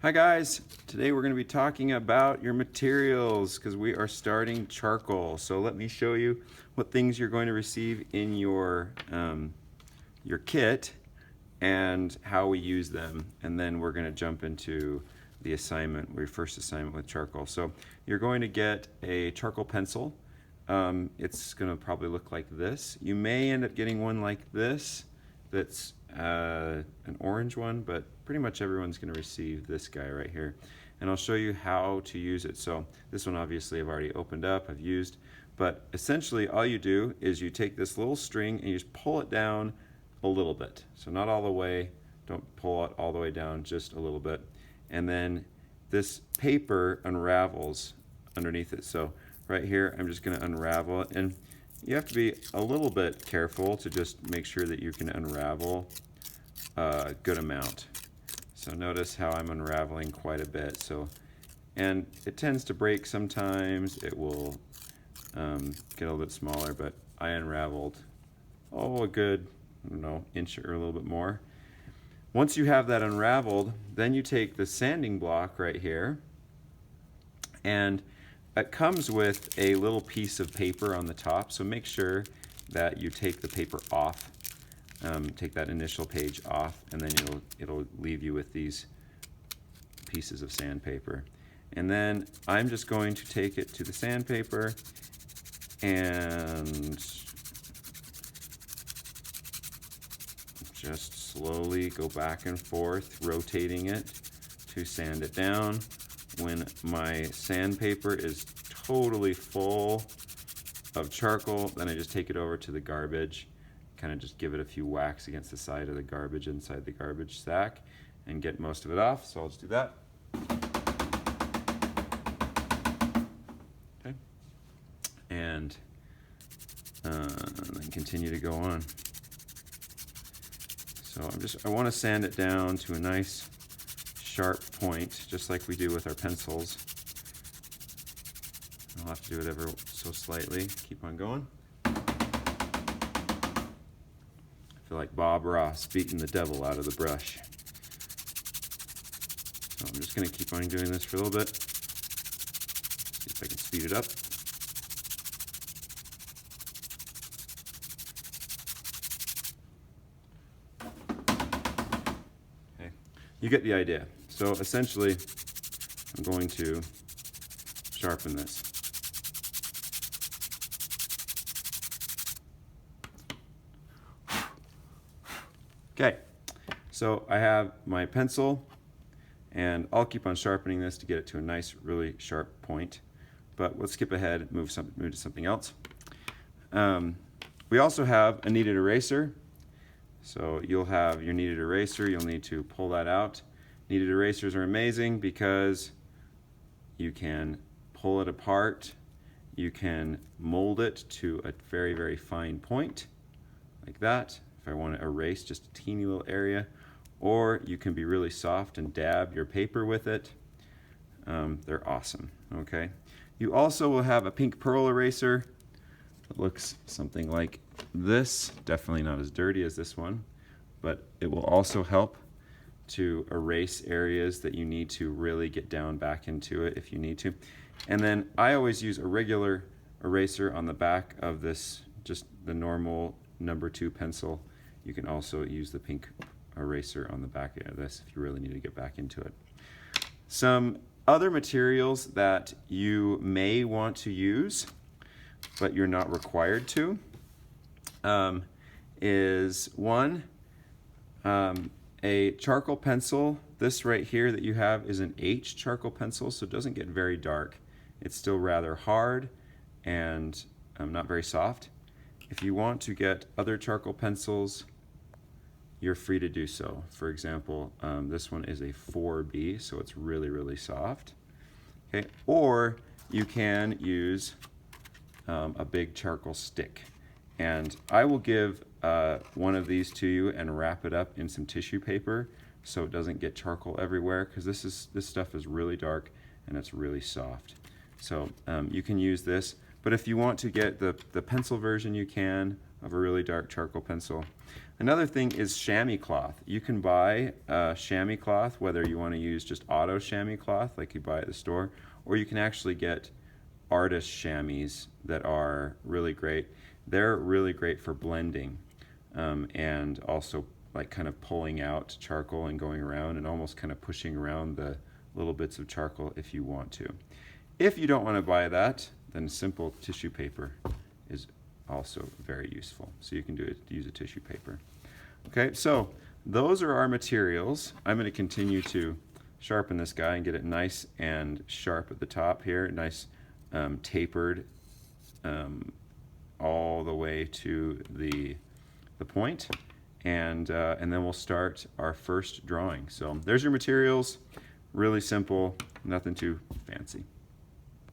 Hi guys, today we're going to be talking about your materials because we are starting charcoal. So let me show you what things you're going to receive in your kit and how we use them, and then we're going to jump into the assignment, your first assignment with charcoal. So you're going to get a charcoal pencil. It's going to probably look like this. You may end up getting one like this that's an orange one, but pretty much everyone's going to receive this guy right here. And I'll show you how to use it. So this one obviously I've already opened up, I've used, but essentially all you do is you take this little string and you just pull it down a little bit. So not all the way, don't pull it all the way down, just a little bit. And then this paper unravels underneath it. So right here, I'm just going to unravel it. And you have to be a little bit careful to just make sure that you can unravel a good amount. So notice how I'm unraveling quite a bit. And it tends to break sometimes. It will get a little bit smaller, but I unraveled, a good, inch or a little bit more. Once you have that unraveled, then you take the sanding block right here, and it comes with a little piece of paper on the top, so make sure that you take the paper off, take that initial page off, and then it'll leave you with these pieces of sandpaper. And then I'm just going to take it to the sandpaper and just slowly go back and forth, rotating it to sand it down. When my sandpaper is totally full of charcoal, then I just take it over to the garbage, kind of just give it a few whacks against the side of the garbage inside the garbage sack and get most of it off. So I'll just do that. Okay. And then continue to go on. So I want to sand it down to a nice sharp point, just like we do with our pencils. I'll have to do it ever so slightly. Keep on going. I feel like Bob Ross beating the devil out of the brush. So I'm just going to keep on doing this for a little bit. See if I can speed it up. Okay, you get the idea. So essentially, I'm going to sharpen this. Okay, so I have my pencil, and I'll keep on sharpening this to get it to a nice, really sharp point. But let's skip ahead and move to something else. We also have a kneaded eraser. So you'll have your kneaded eraser, you'll need to pull that out. Kneaded erasers are amazing because you can pull it apart, you can mold it to a very, very fine point, like that, if I want to erase just a teeny little area, or you can be really soft and dab your paper with it. They're awesome, okay? You also will have a pink pearl eraser. It looks something like this, definitely not as dirty as this one, but it will also help to erase areas that you need to really get down back into it if you need to. And then I always use a regular eraser on the back of this, just the normal number 2 pencil. You can also use the pink eraser on the back of this if you really need to get back into it. Some other materials that you may want to use, but you're not required to, is one, a charcoal pencil. This right here that you have is an H charcoal pencil, so it doesn't get very dark. It's still rather hard and not very soft. If you want to get other charcoal pencils, you're free to do so. For example, this one is a 4B, so it's really, really soft. Okay, or you can use a big charcoal stick. And I will give one of these to you and wrap it up in some tissue paper so it doesn't get charcoal everywhere, because this stuff is really dark and it's really soft. So you can use this, but if you want to get the pencil version, you can. of a really dark charcoal pencil. Another thing is chamois cloth. You can buy chamois cloth, whether you want to use just auto chamois cloth like you buy at the store, or you can actually get artist chamois that are really great. They're really great for blending and also like kind of pulling out charcoal and going around and almost kind of pushing around the little bits of charcoal if you want to. If you don't want to buy that, then simple tissue paper is also very useful. So you can use a tissue paper. Okay, so those are our materials. I'm going to continue to sharpen this guy and get it nice and sharp at the top here, nice tapered all the way to the point, and then we'll start our first drawing. So there's your materials, really simple, nothing too fancy.